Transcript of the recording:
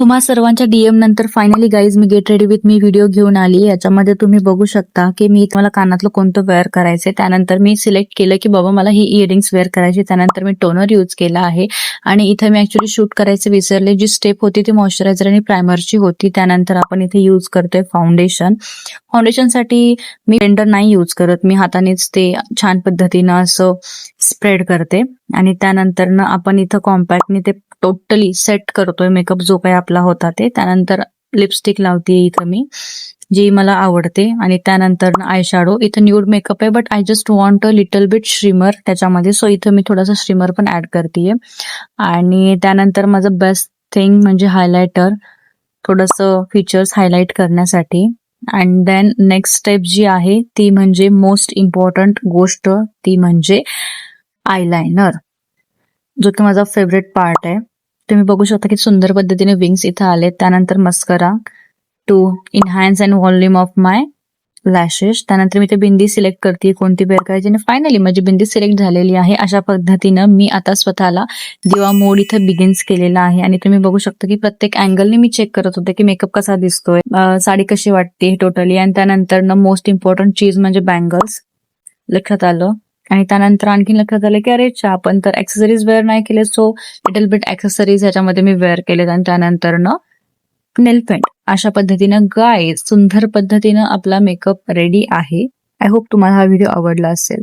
तुम्हा सर्वांच्या डीएम नंतर finally guys me get ready with me video घेऊन आली. याच्यामध्ये तुम्ही बघू शकता की मी तुम्हाला कानातलं कोणतं वेअर करायचंय. त्यानंतर मी सिलेक्ट केलं की बाबा मला ही इयरिंग्स वेअर करायची. त्यानंतर मी टोनर यूज केला आहे आणि इथे मी ऍक्च्युली शूट करायचं विसरले. जी स्टेप होती ती मॉइश्चरायझर आणि प्रायमरची होती. त्यानंतर आपण इथे यूज करतोय फाउंडेशन. फाउंडेशनसाठी मी ब्लेंडर नाही यूज करत, मी हातानेच ते छान पद्धतीनं असं स्प्रेड करते आणि त्यानंतर आपण इथं कॉम्पॅक्टने ते टोटली सेट करतोय मेकअप जो काही आपला होता ते. त्यानंतर लिपस्टिक लावते इथं मी, जी मला आवडते आणि त्यानंतर आय शॅडो. इथं न्यूड मेकअप आहे but I just want a little bit shimmer त्याच्यामध्ये, सो इथं मी थोडासा श्रीमर पण ऍड करतेय. आणि त्यानंतर माझं बेस्ट थिंग म्हणजे हायलायटर, थोडंसं फीचर्स हायलाइट करण्यासाठी. अँड देन नेक्स्ट स्टेप जी आहे ती म्हणजे मोस्ट इम्पॉर्टंट गोष्ट, ती म्हणजे आयलायनर, जो की माझा फेवरेट पार्ट आहे. तुम्ही बघू शकता की सुंदर पद्धतीने विंग्स इथं आले. त्यानंतर mascara to enhance and volume of my lashes. त्यानंतर मी ते बिंदी सिलेक्ट करते कोणती वेअर करायची आणि फायनली माझी बिंदी सिलेक्ट झालेली आहे. अशा पद्धतीनं मी आता स्वतःला दिवा मोड इथं बिगिन्स केलेला आहे आणि तुम्ही बघू शकता की प्रत्येक अँगलने मी चेक करत होते की मेकअप कसा दिसतोय, साडी कशी वाटते टोटली. आणि त्यानंतर मोस्ट इम्पॉर्टंट चीज म्हणजे बँगल्स लक्षात आलं. आणि त्यानंतर आणखी लक्षात आलं की अरे आपण तर ऍक्सेसरीज वेअर नाही केले, सो लिटल बिट ऍक्सेसरीज ह्याच्यामध्ये मी वेअर केलेत. आणि त्यानंतर नेल पेंट. अशा पद्धतीनं गाईज सुंदर पद्धतीनं आपला मेकअप रेडी आहे. आय होप तुम्हाला हा व्हिडिओ आवडला असेल.